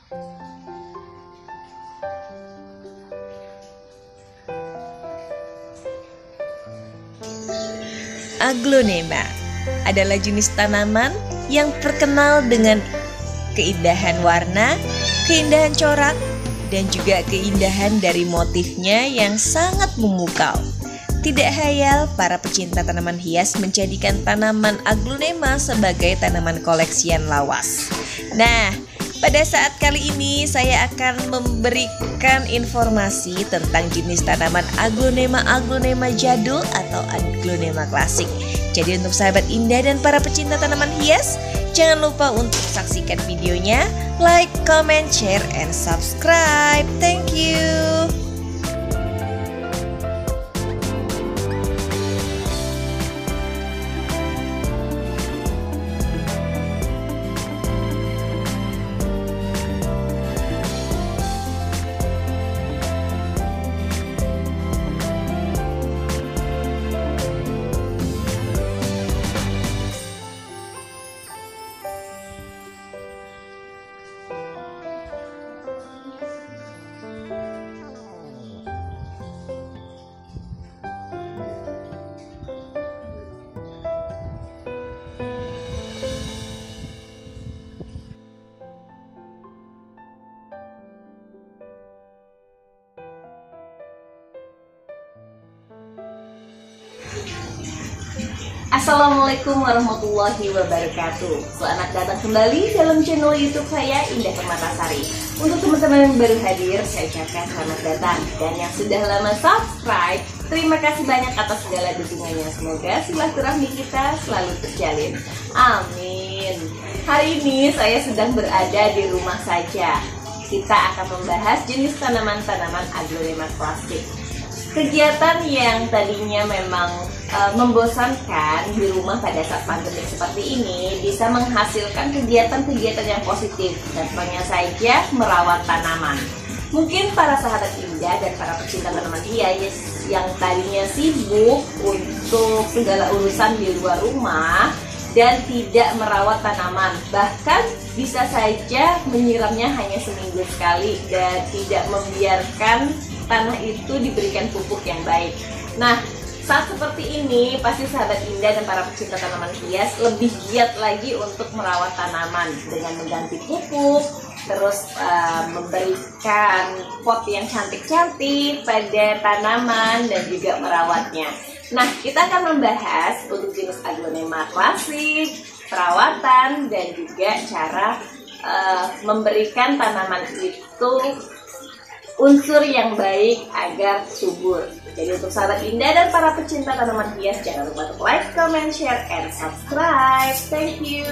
Aglonema adalah jenis tanaman yang terkenal dengan keindahan warna, keindahan corak, dan juga keindahan dari motifnya yang sangat memukau. Tidak hayal, para pecinta tanaman hias menjadikan tanaman aglonema sebagai tanaman koleksian lawas. Nah, pada saat kali ini saya akan memberikan informasi tentang jenis tanaman aglonema jadul atau aglonema klasik. Jadi untuk sahabat Indah dan para pecinta tanaman hias, jangan lupa untuk saksikan videonya, like, comment, share, and subscribe. Thank you. Assalamualaikum warahmatullahi wabarakatuh. Selamat datang kembali dalam channel YouTube saya, Indah Permatasari. Untuk teman-teman yang baru hadir, saya ucapkan selamat datang. Dan yang sudah lama subscribe, terima kasih banyak atas segala dukungannya. Semoga silaturahmi kita selalu terjalin. Amin. Hari ini saya sedang berada di rumah saja. Kita akan membahas jenis tanaman-tanaman aglonema klasik. Kegiatan yang tadinya memang membosankan di rumah pada saat pandemi seperti ini bisa menghasilkan kegiatan-kegiatan yang positif. Contohnya saja merawat tanaman. Mungkin para sahabat Indah dan para pecinta tanaman hias yang tadinya sibuk untuk segala urusan di luar rumah dan tidak merawat tanaman, bahkan bisa saja menyiramnya hanya seminggu sekali dan tidak membiarkan tanah itu diberikan pupuk yang baik. Nah, saat seperti ini pasti sahabat Indah dan para pecinta tanaman hias lebih giat lagi untuk merawat tanaman dengan mengganti pupuk, terus memberikan pot yang cantik-cantik pada tanaman dan juga merawatnya. Nah, kita akan membahas untuk jenis aglonema klasik, perawatan, dan juga cara memberikan tanaman itu unsur yang baik agar subur. Jadi untuk sahabat Indah dan para pecinta tanaman hias, jangan lupa untuk like, comment, share, and subscribe. Thank you.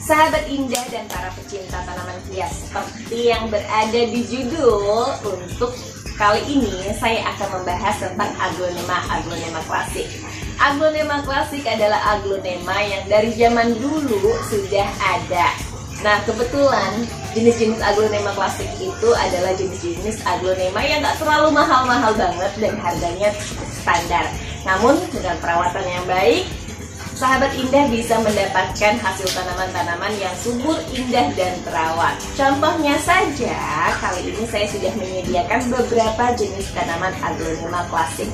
Sahabat Indah dan para pecinta tanaman hias, seperti yang berada di judul, untuk kali ini saya akan membahas tentang aglonema klasik. Aglonema klasik adalah aglonema yang dari zaman dulu sudah ada. Nah, kebetulan jenis-jenis aglonema klasik itu adalah jenis-jenis aglonema yang gak terlalu mahal-mahal banget dan harganya standar. Namun dengan perawatan yang baik, sahabat Indah bisa mendapatkan hasil tanaman-tanaman yang subur, indah, dan terawat. Contohnya saja, kali ini saya sudah menyediakan beberapa jenis tanaman aglonema klasik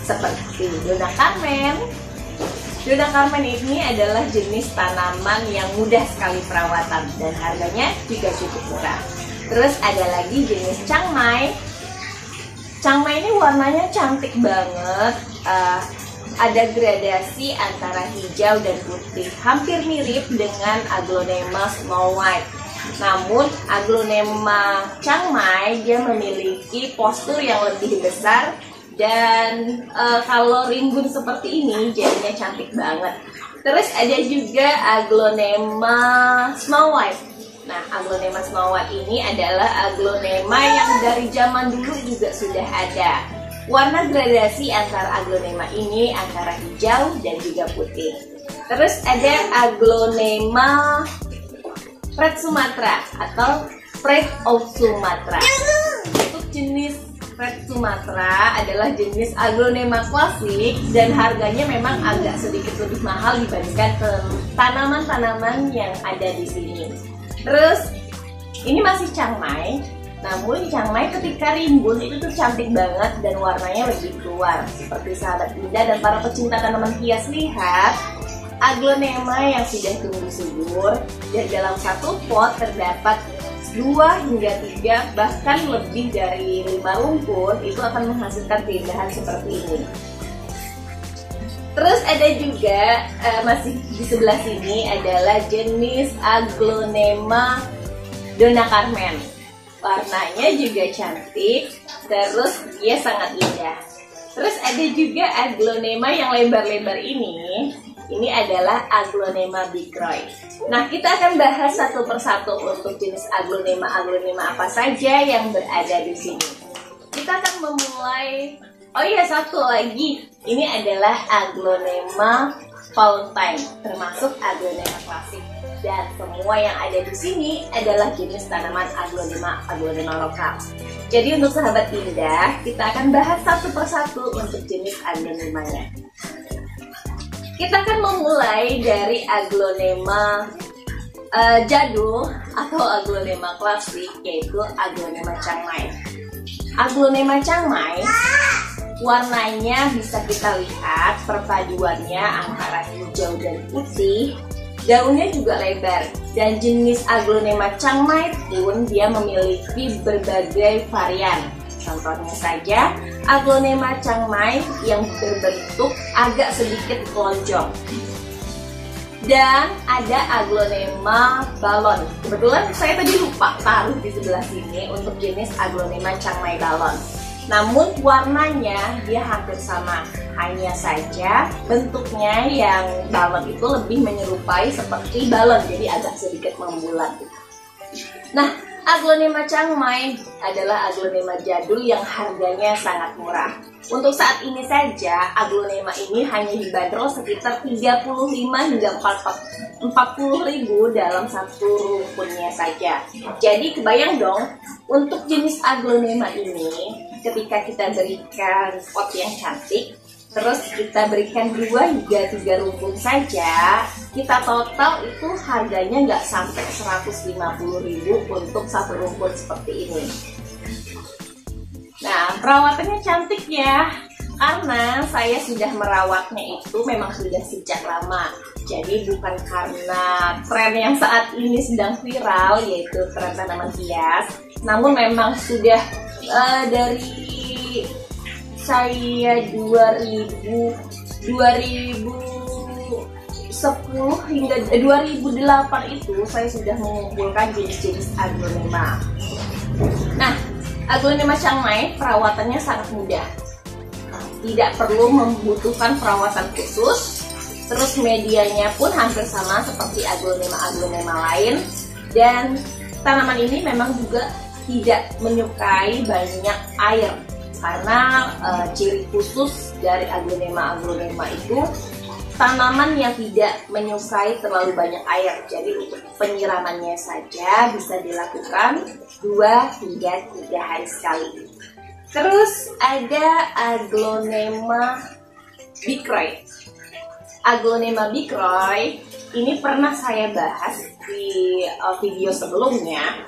seperti Dona Carmen. Dona Carmen ini adalah jenis tanaman yang mudah sekali perawatan dan harganya juga cukup murah. Terus ada lagi jenis Changmai. Changmai ini warnanya cantik banget. Ada gradasi antara hijau dan putih, hampir mirip dengan aglonema Snow White. Namun aglonema Changmai dia memiliki postur yang lebih besar. Dan kalau rimbun seperti ini jadinya cantik banget. Terus ada juga aglonema Snow White. Nah, aglonema Snow White ini adalah aglonema yang dari zaman dulu juga sudah ada. Warna gradasi antara aglonema ini antara hijau dan juga putih. Terus ada aglonema Red Sumatra atau Pride of Sumatra. Untuk jenis Red Sumatra adalah jenis Aglonema klasik dan harganya memang agak sedikit lebih mahal dibandingkan tanaman-tanaman yang ada di sini. Terus ini masih Chiangmai, namun Chiangmai ketika rimbun itu tuh cantik banget dan warnanya lebih keluar. Seperti sahabat Indah dan para pecinta tanaman hias lihat, Aglonema yang sudah tumbuh subur dan dalam satu pot terdapat 2 hingga 3 bahkan lebih dari 5 rumput, itu akan menghasilkan keindahan seperti ini. Terus ada juga masih di sebelah sini adalah jenis Aglonema Donna Carmen. Warnanya juga cantik, terus dia sangat indah. Terus ada juga Aglonema yang lebar-lebar ini. Ini adalah Aglonema Bikroy. Nah, kita akan bahas satu persatu untuk jenis Aglonema apa saja yang berada di sini. Kita akan memulai. Oh iya, satu lagi. Ini adalah Aglonema Valentine, termasuk Aglonema klasik. Dan semua yang ada di sini adalah jenis tanaman Aglonema lokal. Jadi untuk sahabat Indah, kita akan bahas satu persatu untuk jenis Aglonemanya. Kita akan memulai dari Aglonema jadul atau Aglonema klasik, yaitu Aglonema Chiangmai. Aglonema Chiangmai warnanya bisa kita lihat perpaduannya antara hijau dan putih. Daunnya juga lebar, dan jenis Aglonema Chiangmai pun dia memiliki berbagai varian. Contohnya saja Aglonema Chiangmai yang berbentuk agak sedikit lonjong. Dan ada Aglonema balon. Kebetulan saya tadi lupa taruh di sebelah sini untuk jenis Aglonema Chiangmai balon. Namun warnanya dia hampir sama, hanya saja bentuknya yang balon itu lebih menyerupai seperti balon, jadi agak sedikit membulat. Nah, Aglonema Chiangmai adalah Aglonema jadul yang harganya sangat murah. Untuk saat ini saja, Aglonema ini hanya dibanderol sekitar 35 hingga 40 ribu dalam satu rumputnya saja. Jadi kebayang dong, untuk jenis Aglonema ini, ketika kita berikan pot yang cantik, terus kita berikan 2 hingga 3 rumput saja, kita total itu harganya nggak sampai 150 ribu untuk satu rumput seperti ini. Nah, perawatannya cantik ya, karena saya sudah merawatnya itu memang sudah sejak lama. Jadi bukan karena tren yang saat ini sedang viral, yaitu tren tanaman hias, namun memang sudah dari saya 2010 hingga 2008 itu saya sudah mengumpulkan jenis-jenis Aglonema. Nah, Aglonema Chiangmai perawatannya sangat mudah, tidak perlu membutuhkan perawatan khusus. Terus medianya pun hampir sama seperti Aglonema lain, dan tanaman ini memang juga tidak menyukai banyak air. Karena ciri khusus dari Aglonema itu tanaman yang tidak menyukai terlalu banyak air. Jadi untuk penyiramannya saja bisa dilakukan 2 hingga 3 hari sekali. Terus ada Aglonema Bikroy. Aglonema Bikroy ini pernah saya bahas di video sebelumnya,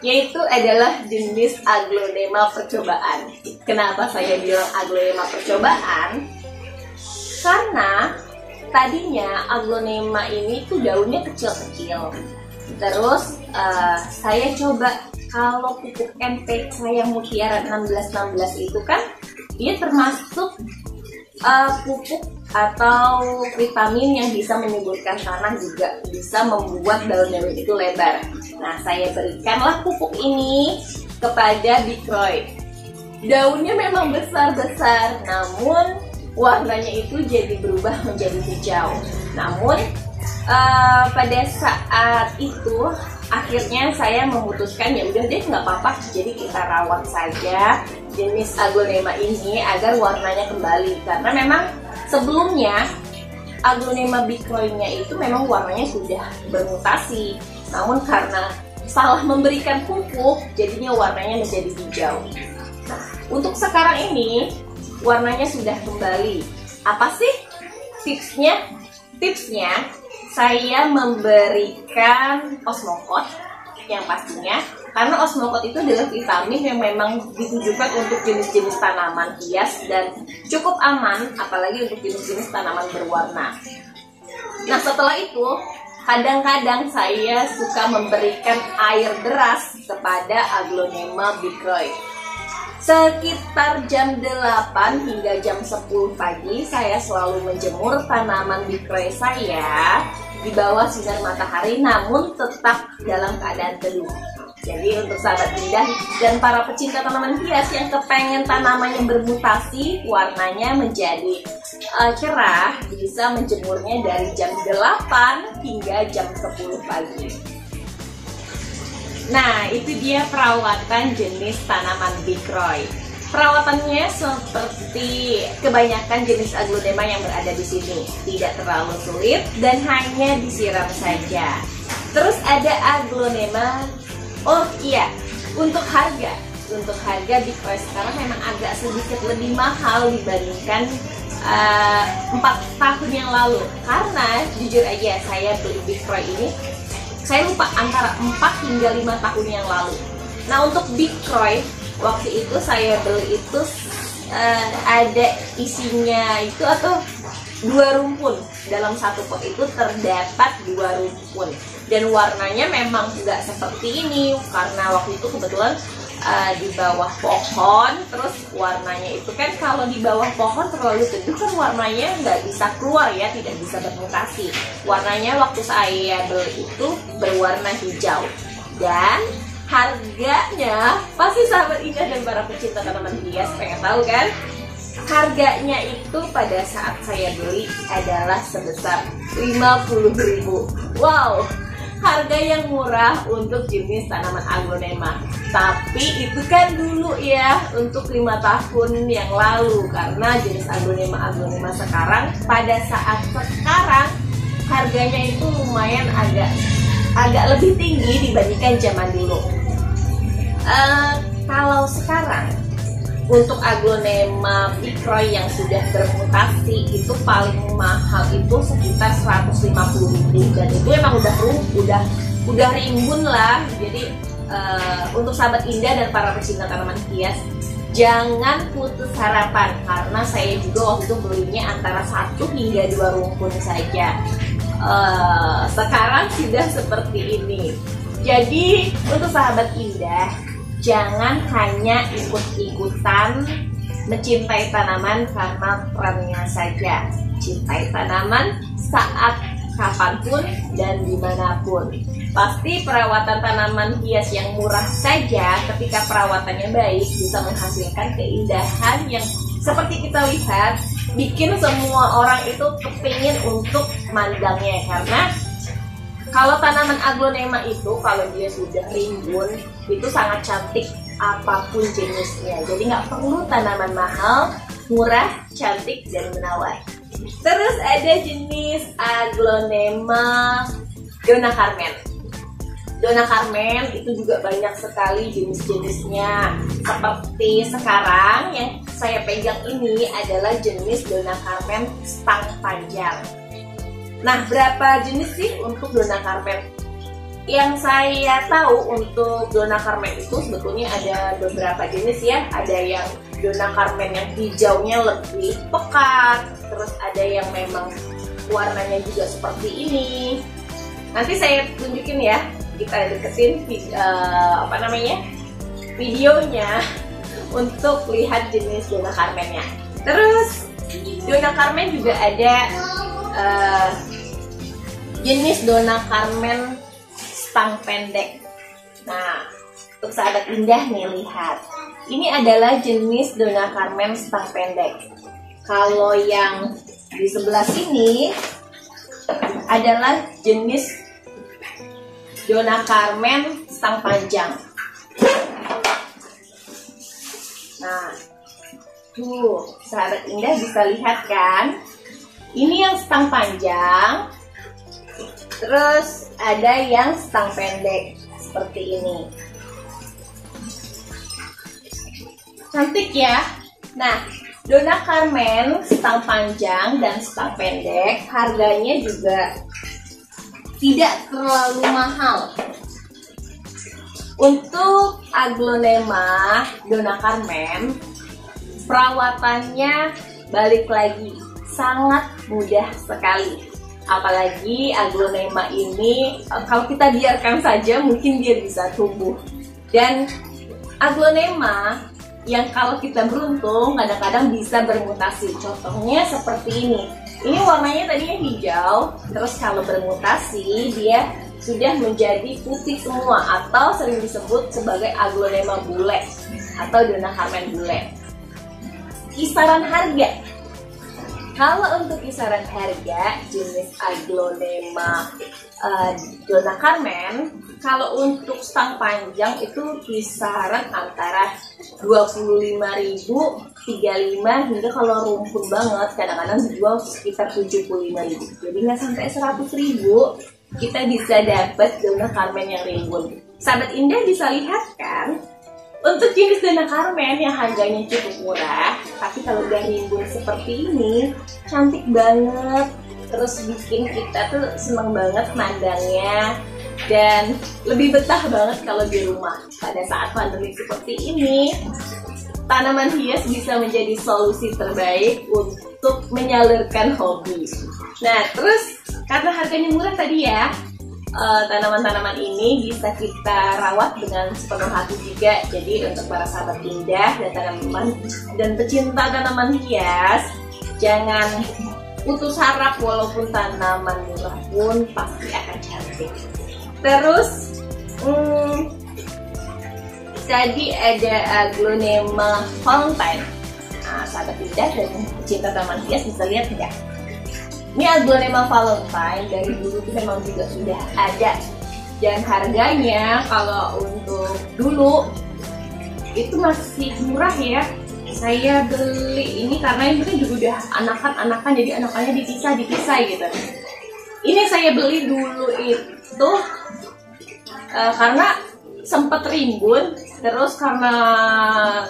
yaitu adalah jenis Aglonema percobaan. Kenapa saya bilang Aglonema percobaan? Karena tadinya Aglonema ini tuh daunnya kecil-kecil. Terus saya coba, kalau pupuk NPK yang Mutiara 1616 itu kan dia termasuk pupuk atau vitamin yang bisa menyuburkan tanah, juga bisa membuat daun-daun itu lebar. Nah, saya berikanlah pupuk ini kepada Bikroy. Daunnya memang besar-besar, namun warnanya itu jadi berubah menjadi hijau. Namun pada saat itu akhirnya saya memutuskan, ya udah deh, nggak apa-apa, jadi kita rawat saja jenis Aglonema ini agar warnanya kembali. Karena memang sebelumnya Aglonema Bikroy-nya itu memang warnanya sudah bermutasi, namun karena salah memberikan pupuk, jadinya warnanya menjadi hijau. Nah, Untuk sekarang ini warnanya sudah kembali. Apa sih tipsnya? Tipsnya saya memberikan Osmocote yang pastinya, karena Osmocote itu adalah vitamin yang memang ditujukan untuk jenis-jenis tanaman hias dan cukup aman, apalagi untuk jenis-jenis tanaman berwarna. Nah, setelah itu kadang-kadang saya suka memberikan air deras kepada Aglonema bicroy. Sekitar jam 8 hingga jam 10 pagi saya selalu menjemur tanaman bicroy saya di bawah sinar matahari, namun tetap dalam keadaan teduh. Jadi untuk sahabat indah dan para pecinta tanaman hias yang kepengen tanamannya bermutasi, warnanya menjadi cerah, bisa menjemurnya dari jam 8 hingga jam 10 pagi. Nah, itu dia perawatan jenis tanaman bicroy. Perawatannya seperti kebanyakan jenis aglonema yang berada di sini, tidak terlalu sulit dan hanya disiram saja. Terus ada aglonema, oh iya, untuk harga bicroy sekarang memang agak sedikit lebih mahal dibandingkan 4 tahun yang lalu. Karena jujur aja saya beli bicroy ini, saya lupa antara 4 hingga 5 tahun yang lalu. Nah, untuk bicroy waktu itu saya beli itu ada isinya itu atau 2 rumpun. Dalam satu pot itu terdapat 2 rumpun. Dan warnanya memang nggak seperti ini, karena waktu itu kebetulan di bawah pohon. Terus warnanya itu kan kalau di bawah pohon terlalu teduh kan warnanya nggak bisa keluar ya, tidak bisa bermutasi. Warnanya waktu saya beli itu berwarna hijau. Dan harganya pasti sahabat indah dan para pecinta tanaman hias pengen tahu kan? Harganya itu pada saat saya beli adalah sebesar 50.000. Wow, harga yang murah untuk jenis tanaman aglonema. Tapi itu kan dulu ya, untuk 5 tahun yang lalu. Karena jenis aglonema sekarang pada saat sekarang harganya itu lumayan agak lebih tinggi dibandingkan zaman dulu. Kalau sekarang untuk aglonema bicroy yang sudah bermutasi itu paling mahal itu sekitar 150.000, dan itu emang udah rimbun lah. Jadi untuk sahabat indah dan para pecinta tanaman hias, jangan putus harapan, karena saya juga waktu itu belinya antara 1 hingga 2 rumpun saja. Sekarang sudah seperti ini. Jadi untuk sahabat indah, jangan hanya ikut-ikutan mencintai tanaman karena trennya saja. Cintai tanaman saat kapanpun dan dimanapun. Pasti perawatan tanaman hias yang murah saja, ketika perawatannya baik, bisa menghasilkan keindahan yang seperti kita lihat, bikin semua orang itu kepingin untuk mandangnya. Karena kalau tanaman aglonema itu, kalau dia sudah rimbun, itu sangat cantik apapun jenisnya. Jadi nggak perlu tanaman mahal, murah, cantik, dan menawan. Terus ada jenis aglonema Donna Carmen. Donna Carmen itu juga banyak sekali jenis-jenisnya. Seperti sekarang yang saya pegang ini adalah jenis Donna Carmen stang panjang. Nah, berapa jenis sih untuk Donna Carmen? Yang saya tahu untuk Donna Carmen itu sebetulnya ada beberapa jenis ya. Ada yang Donna Carmen yang hijaunya lebih pekat, terus ada yang memang warnanya juga seperti ini. Nanti saya tunjukin ya, kita deketin videonya untuk lihat jenis Donna Carmennya. Terus Donna Carmen juga ada jenis Donna Carmen stang pendek. Nah, untuk sahabat indah nih, lihat. Ini adalah jenis Donna Carmen stang pendek. Kalau yang di sebelah sini adalah jenis Donna Carmen stang panjang. Nah, tuh sahabat indah bisa lihat kan? Ini yang stang panjang. Terus ada yang stang pendek seperti ini. Cantik ya. Nah, Donna Carmen stang panjang dan stang pendek harganya juga tidak terlalu mahal. Untuk Aglonema Donna Carmen, perawatannya balik lagi sangat mudah sekali. Apalagi Aglonema ini kalau kita biarkan saja mungkin dia bisa tumbuh. Dan Aglonema yang kalau kita beruntung kadang-kadang bisa bermutasi. Contohnya seperti ini. Ini warnanya tadinya hijau, terus kalau bermutasi dia sudah menjadi putih semua atau sering disebut sebagai Aglonema bule atau Donna Carmen bule. Kisaran harga. Kalau untuk kisaran harga jenis Aglonema Donna Carmen, kalau untuk stang panjang itu kisaran antara 25.000, 35 hingga kalau rumpun banget kadang-kadang dijual sekitar 75.000. Jadi nggak sampai 100.000 kita bisa dapat Donna Carmen yang rimbun. Sahabat Indah bisa lihat kan, untuk jenis Donna Carmen yang harganya cukup murah, tapi kalau udah rimbun seperti ini, cantik banget. Terus bikin kita tuh seneng banget mandangnya dan lebih betah banget kalau di rumah. Pada saat pandemi seperti ini, tanaman hias bisa menjadi solusi terbaik untuk menyalurkan hobi. Nah, terus karena harganya murah tadi ya, tanaman-tanaman ini bisa kita rawat dengan sepenuh hati juga. Jadi untuk para sahabat Indah dan pecinta tanaman hias, jangan putus harap walaupun tanaman murah pun pasti akan cantik. Terus tadi ada Aglonema Valentine. Nah, sahabat Indah dan pecinta tanaman hias bisa lihat tidak? Ini Aglonema Valentine dari dulu itu memang juga sudah ada, dan harganya kalau untuk dulu itu masih murah ya. Saya beli ini karena ini kan juga udah anakan jadi anakannya dipisah gitu. Ini saya beli dulu itu karena sempat rimbun, terus karena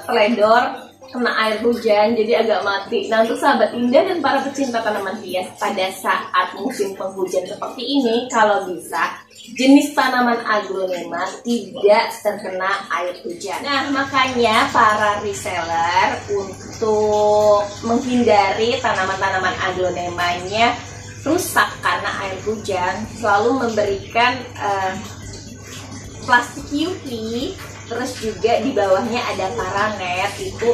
teledor kena air hujan jadi agak mati. Nah, untuk sahabat Indah dan para pecinta tanaman hias, pada saat musim penghujan seperti ini, kalau bisa jenis tanaman Aglonema tidak terkena air hujan. Nah, makanya para reseller untuk menghindari tanaman-tanaman Aglonemanya rusak karena air hujan selalu memberikan plastik UV. Terus juga di bawahnya ada paranet itu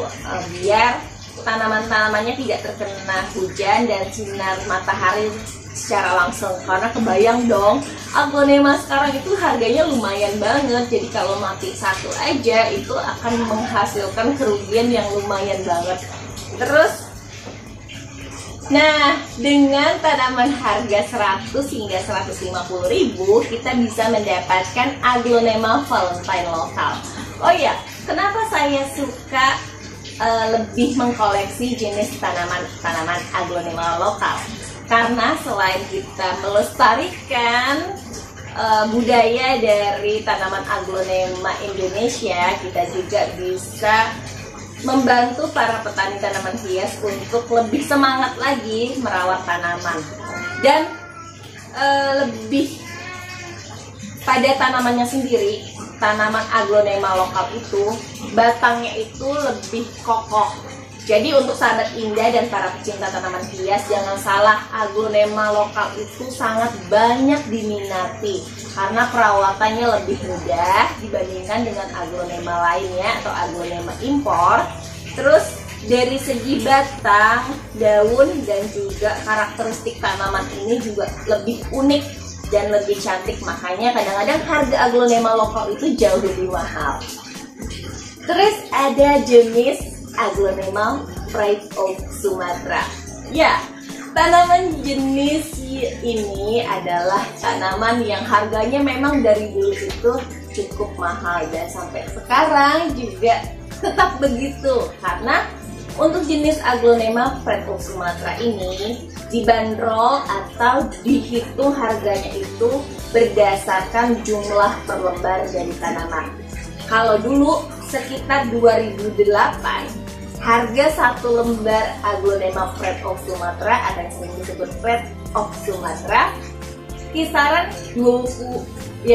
biar tanaman-tanamannya tidak terkena hujan dan sinar matahari secara langsung. Karena kebayang dong, Aglonema sekarang itu harganya lumayan banget. Jadi kalau mati satu aja itu akan menghasilkan kerugian yang lumayan banget. Terus nah, dengan tanaman harga 100 hingga 150.000 kita bisa mendapatkan Aglonema Valentine lokal. Oh ya, kenapa saya suka lebih mengkoleksi jenis tanaman Aglonema lokal? Karena selain kita melestarikan budaya dari tanaman Aglonema Indonesia, kita juga bisa membantu para petani tanaman hias untuk lebih semangat lagi merawat tanaman dan lebih pada tanamannya sendiri. Tanaman Aglonema lokal itu batangnya itu lebih kokoh. Jadi untuk sahabat Indah dan para pecinta tanaman hias, jangan salah, Aglonema lokal itu sangat banyak diminati karena perawatannya lebih mudah dibandingkan dengan Aglonema lainnya atau Aglonema impor. Terus dari segi batang, daun, dan juga karakteristik tanaman ini juga lebih unik dan lebih cantik. Makanya kadang-kadang harga Aglonema lokal itu jauh lebih mahal. Terus ada jenis Aglonema Pride of Sumatra. Ya, tanaman jenis ini adalah tanaman yang harganya memang dari dulu itu cukup mahal dan sampai sekarang juga tetap begitu. Karena untuk jenis Aglonema Pride of Sumatra ini dibanderol atau dihitung harganya itu berdasarkan jumlah per lembar dari tanaman. Kalau dulu sekitar 2008, harga satu lembar Aglonema Fred of Sumatra atau yang sering disebut Fred of Sumatra kisaran 25.000.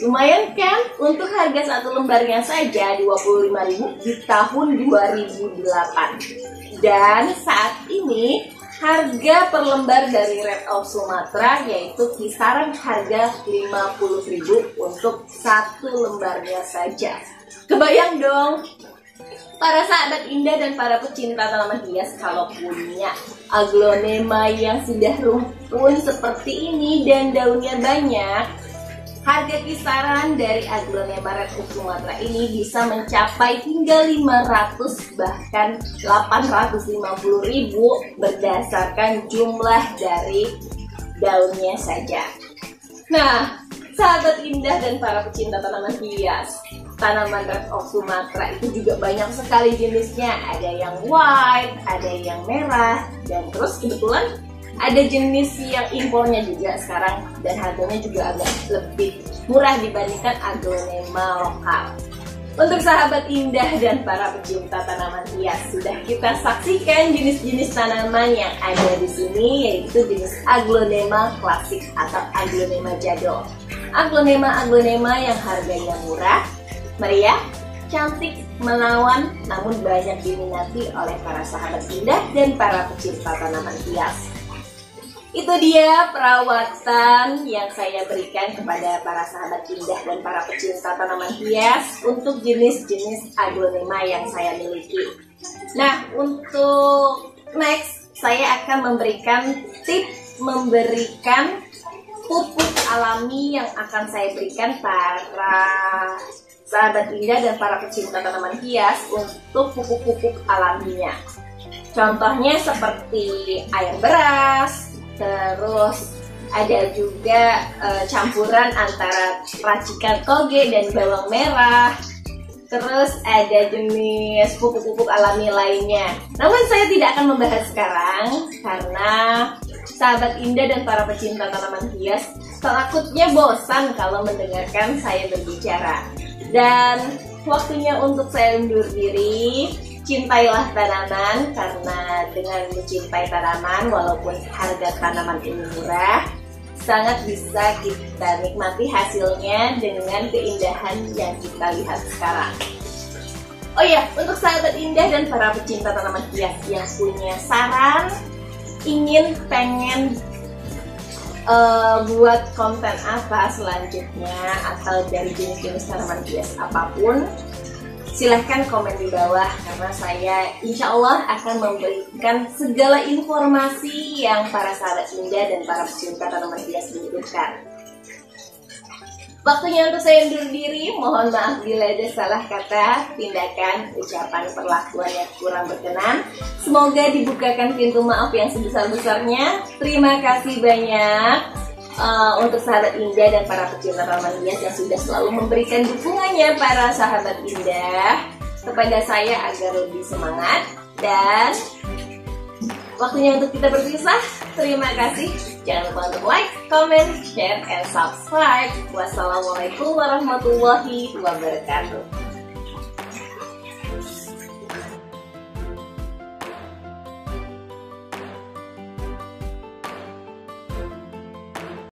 Lumayan kan untuk harga satu lembarnya saja 25.000 di tahun 2008. Dan saat ini harga per lembar dari Red of Sumatra yaitu kisaran harga 50.000 untuk satu lembarnya saja. Kebayang dong para sahabat indah dan para pecinta tanaman hias kalau punya aglonema yang sudah rumpun seperti ini dan daunnya banyak. Harga kisaran dari aglonema Red of Sumatra ini bisa mencapai hingga 500 bahkan 850.000 berdasarkan jumlah dari daunnya saja. Nah, sahabat indah dan para pecinta tanaman hias, tanaman Red of Sumatra itu juga banyak sekali jenisnya. Ada yang white, ada yang merah, dan terus kebetulan ada jenis yang impornya juga sekarang dan harganya juga agak lebih murah dibandingkan aglonema lokal. Untuk sahabat indah dan para pecinta tanaman hias, sudah kita saksikan jenis-jenis tanaman yang ada di sini, yaitu jenis aglonema klasik atau aglonema jadul. Aglonema yang harganya murah, meriah, cantik, menawan, namun banyak diminati oleh para sahabat indah dan para pecinta tanaman hias. Itu dia perawatan yang saya berikan kepada para sahabat indah dan para pecinta tanaman hias untuk jenis-jenis aglonema yang saya miliki. Nah, untuk next saya akan memberikan pupuk alami yang akan saya berikan para sahabat indah dan para pecinta tanaman hias untuk pupuk-pupuk alaminya. Contohnya seperti air beras, terus ada juga campuran antara racikan toge dan bawang merah. Terus ada jenis pupuk-pupuk alami lainnya. Namun saya tidak akan membahas sekarang karena sahabat indah dan para pecinta tanaman hias takutnya bosan kalau mendengarkan saya berbicara. Dan waktunya untuk saya undur diri. Cintailah tanaman, karena dengan mencintai tanaman walaupun harga tanaman ini murah, sangat bisa kita nikmati hasilnya dengan keindahan yang kita lihat sekarang. Oh iya, untuk sahabat indah dan para pecinta tanaman hias yang punya saran, pengen buat konten apa selanjutnya atau dari jenis-jenis tanaman hias apapun, silahkan komen di bawah karena saya insya Allah akan memberikan segala informasi yang para sahabat indah dan para pecinta tanaman hias butuhkan. Waktunya untuk saya undur diri, mohon maaf bila ada salah kata, tindakan, ucapan, perlakuan yang kurang berkenan. Semoga dibukakan pintu maaf yang sebesar-besarnya. Terima kasih banyak. Untuk sahabat indah dan para pecinta tanaman hias yang sudah selalu memberikan dukungannya para sahabat indah kepada saya agar lebih semangat. Dan waktunya untuk kita berpisah. Terima kasih. Jangan lupa untuk like, comment, share, and subscribe. Wassalamualaikum warahmatullahi wabarakatuh.